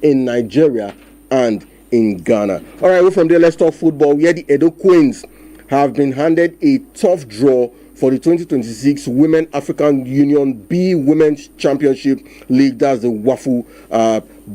in Nigeria and in Ghana. All right, well, from there, let's talk football. Where the Edo Queens have been handed a tough draw for the 2026 Women African Union B Women's Championship League. That's the WAFU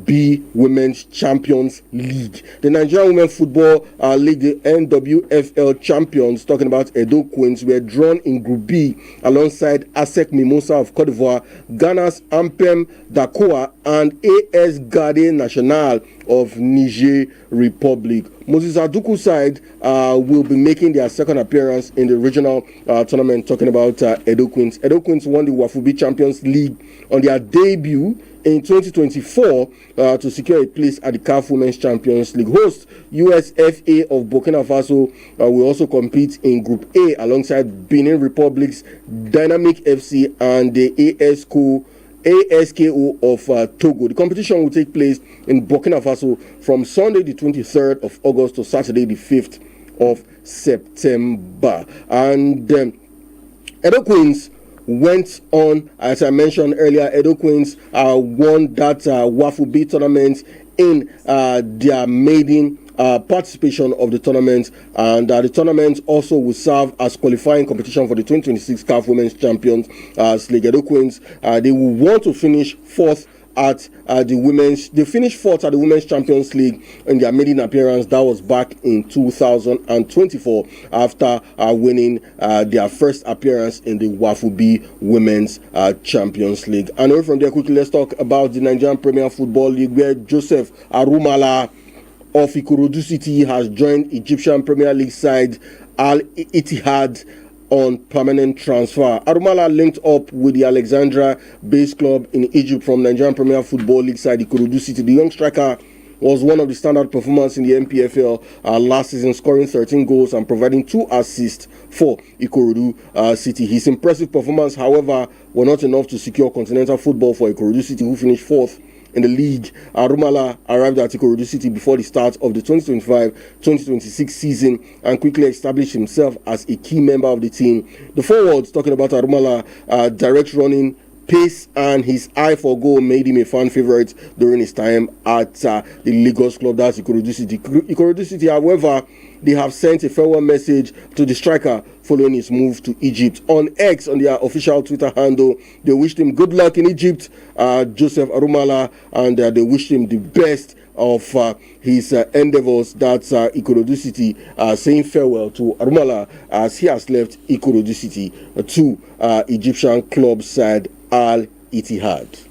B Women's Champions League. The Nigerian Women Football League, the NWFL champions, talking about Edo Queens, were drawn in Group B alongside ASEC Mimosa of Cote d'Ivoire, Ghana's Ampem Dakoa, and AS Garde National of Niger Republic. Moses Aduku side will be making their second appearance in the regional tournament, talking about Edo Queens. Edo Queens won the WAFU B Champions League on their debut in 2024 to secure a place at the CAF Women's Champions League. Host USFA of Burkina Faso will also compete in Group A alongside Benin Republic's Dynamic FC and the ASKO of Togo. The competition will take place in Burkina Faso from Sunday the 23rd of August to Saturday the 5th of September. And Edo Queens went on, as I mentioned earlier. Edo Queens won that WAFU B tournament in their maiden participation of the tournament, and the tournament also will serve as qualifying competition for the 2026 CAF Women's Champions League. Edo Queens, they will want to finish fourth at the women's. They finished fourth at the Women's Champions League in their maiden appearance. That was back in 2024 after winning their first appearance in the WAFU B Women's Champions League. And away from there, quickly, let's talk about the Nigerian Premier Football League, where Joseph Arumala of Ikorodu City has joined Egyptian Premier League side Al Ittihad on permanent transfer. Arumala linked up with the Alexandria-based club in Egypt from Nigerian Premier Football League side Ikorodu City. The young striker was one of the standout performers in the NPFL last season, scoring 13 goals and providing 2 assists for Ikorodu City. His impressive performance, however, were not enough to secure continental football for Ikorodu City, who finished fourth in the league. Arumala arrived at Ikorodu City before the start of the 2025-2026 season and quickly established himself as a key member of the team. The forwards, talking about Arumala, direct running, pace, and his eye for goal made him a fan favorite during his time at the Lagos club, that's Ikorodu City. Ikorodu City, however, they have sent a farewell message to the striker following his move to Egypt. On X, on their official Twitter handle, they wished him good luck in Egypt, Joseph Arumala, and they wished him the best of his endeavors. That's Ikorodu City saying farewell to Arumala as he has left Ikorodu City to Egyptian club side Al Ittihad.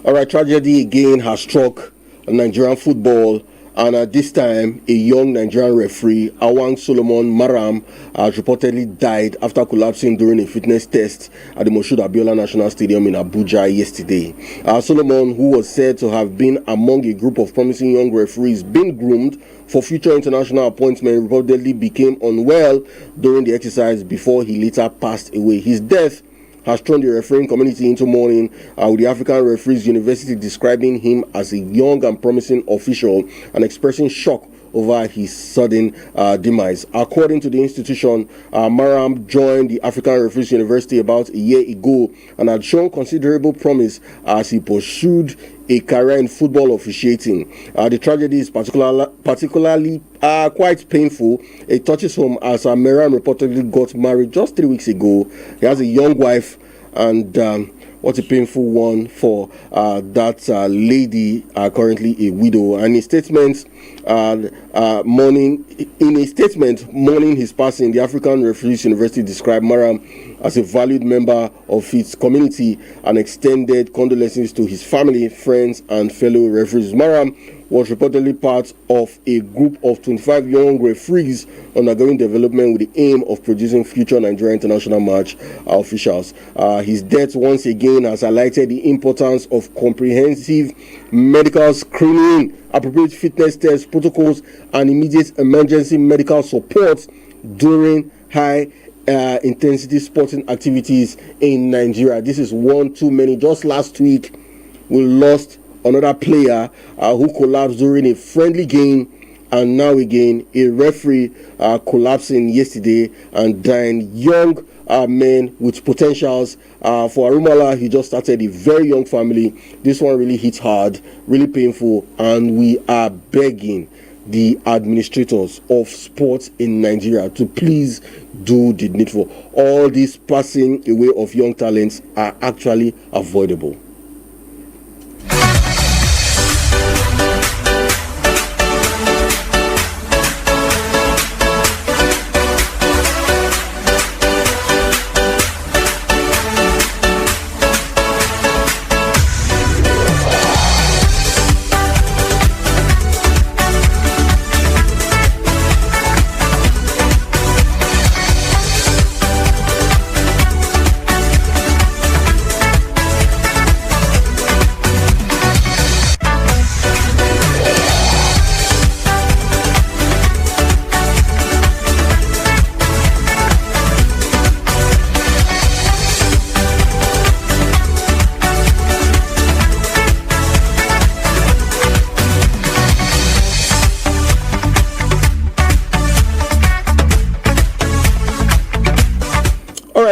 All right, tragedy again has struck Nigerian football, and at this time, a young Nigerian referee, Awang Solomon Maram, has reportedly died after collapsing during a fitness test at the Moshood Abiola National Stadium in Abuja yesterday. Solomon, who was said to have been among a group of promising young referees being groomed for future international appointment, reportedly became unwell during the exercise before he later passed away. His death has thrown the refereeing community into mourning, with the African Referees University describing him as a young and promising official and expressing shock over his sudden demise. According to the institution, Maram joined the African Referees University about a year ago and had shown considerable promise as he pursued a career in football officiating. The tragedy is particularly quite painful. It touches home as Maram reportedly got married just 3 weeks ago. He has a young wife, and what a painful one for that lady, currently a widow. And in a statement mourning his passing, the African Referees University described Maram as a valued member of its community and extended condolences to his family, friends, and fellow referees. Maram was reportedly part of a group of 25 young referees undergoing development with the aim of producing future Nigeria international match officials. His death once again has highlighted the importance of comprehensive medical screening, appropriate fitness tests, protocols, and immediate emergency medical support during high intensity sporting activities in Nigeria. This is one too many. Just last week, we lost another player who collapsed during a friendly game and now again a referee collapsing yesterday and dying. Young men with potentials. For Arumala, he just started a very young family. This one really hits hard, really painful, and we are begging the administrators of sports in Nigeria to please do the needful. All this passing away of young talents are actually avoidable.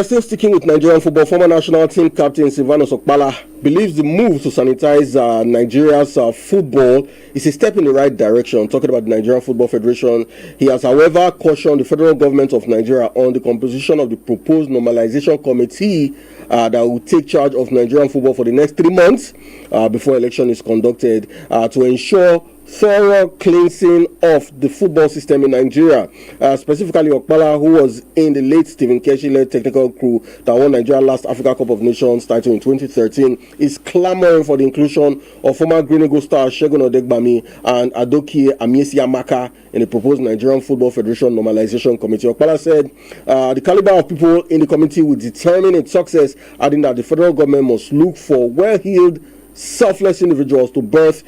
Still sticking with Nigerian football, former national team captain Silvanus Okpala believes the move to sanitize Nigeria's football is a step in the right direction. Talking about the Nigerian Football Federation, he has, however, cautioned the federal government of Nigeria on the composition of the proposed normalization committee that will take charge of Nigerian football for the next 3 months before election is conducted to ensure thorough cleansing of the football system in Nigeria. Specifically, Okpala, who was in the late Stephen Keshi-led technical crew that won Nigeria's last Africa Cup of Nations title in 2013, is clamoring for the inclusion of former Green Eagle star Segun Odegbami and Adokie Amiesi-Amaka in the proposed Nigerian Football Federation Normalization Committee. Okpala said the caliber of people in the committee will determine its success, adding that the federal government must look for well-heeled, selfless individuals to birth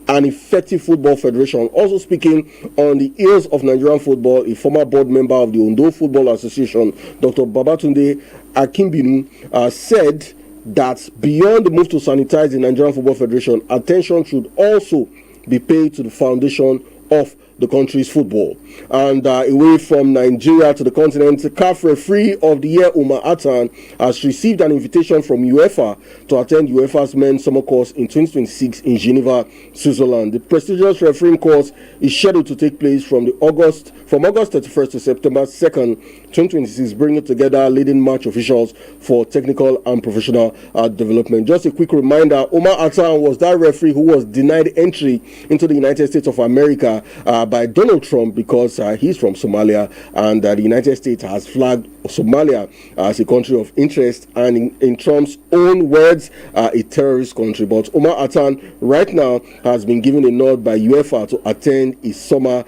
an effective football federation. Also speaking on the heels of Nigerian football, a former board member of the Ondo Football Association, Dr. Babatunde Akimbinu, said that beyond the move to sanitize the Nigerian Football Federation, attention should also be paid to the foundation of the country's football. And away from Nigeria to the continent, CAF referee of the year Umar Atan has received an invitation from UEFA to attend UEFA's men's summer course in 2026 in Geneva, Switzerland. The prestigious refereeing course is scheduled to take place from August 31st to September 2nd, 2026, bringing together leading match officials for technical and professional development. Just a quick reminder, Umar Atan was that referee who was denied entry into the United States of America by Donald Trump because he's from Somalia, and the United States has flagged Somalia as a country of interest and in Trump's own words a terrorist country. But Umar Atan right now has been given a nod by UEFA to attend his summer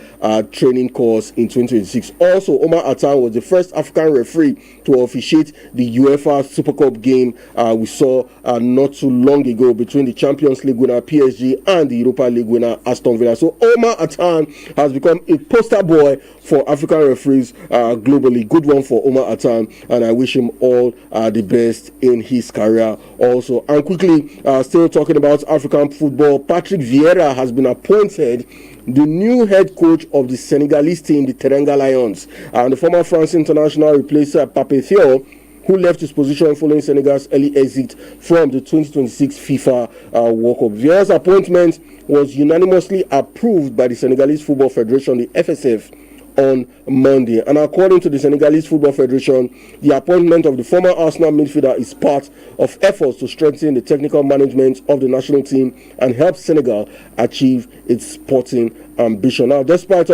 training course in 2026. Also, Umar Atan was the first African referee to officiate the UEFA Super Cup game we saw not too long ago between the Champions League winner PSG and the Europa League winner Aston Villa. So Umar Atan has become a poster boy for African referees globally. Good one for Umar Atan, and I wish him all the best in his career also. And quickly, still talking about African football, Patrick Vieira has been appointed the new head coach of the Senegalese team, the Teranga Lions, and the former France international replaced Pape Thiaw, who left his position following Senegal's early exit from the 2026 FIFA World Cup. Vieira's appointment was unanimously approved by the Senegalese Football Federation, the FSF, on Monday. And according to the Senegalese Football Federation, the appointment of the former Arsenal midfielder is part of efforts to strengthen the technical management of the national team and help Senegal achieve its sporting ambition. Now, despite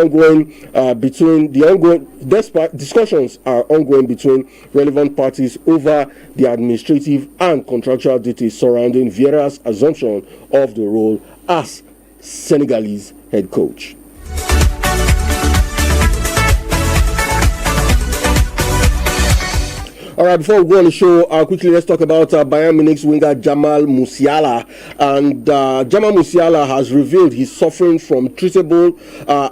discussions are ongoing between relevant parties over the administrative and contractual duties surrounding Vieira's assumption of the role as Senegalese head coach. All right, before we go on the show, quickly let's talk about Bayern Munich's winger Jamal Musiala. And Jamal Musiala has revealed he's suffering from treatable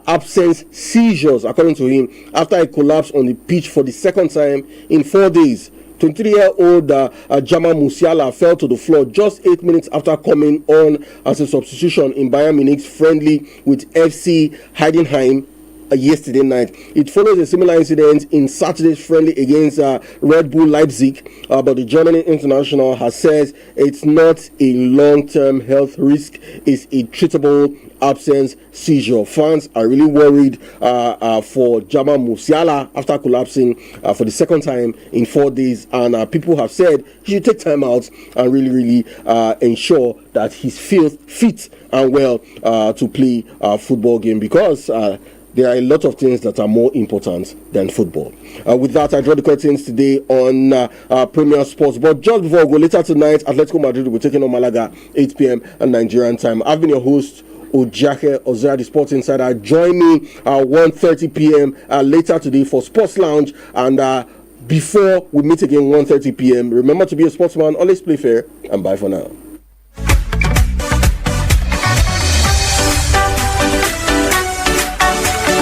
absence seizures, according to him, after he collapsed on the pitch for the second time in 4 days 23-year-old Jamal Musiala fell to the floor just 8 minutes after coming on as a substitution in Bayern Munich's friendly with FC Heidenheim yesterday night. It follows a similar incident in Saturday's friendly against Red Bull Leipzig, but the German international has said it's not a long-term health risk, it's a treatable absence seizure. Fans are really worried for Jamal Musiala after collapsing for the second time in 4 days, and people have said he should take time out and really ensure that he's fit and well to play a football game, because there are a lot of things that are more important than football. With that, I draw the curtains today on Premier Sports. But just before I go, later tonight, Atletico Madrid will be taking on Malaga, 8 p.m. at Nigerian time. I've been your host, Ojake Ozera, the Sports Insider. Join me at 1:30 p.m. Later today for Sports Lounge. And before we meet again 1:30 p.m., remember to be a sportsman, always play fair, and bye for now.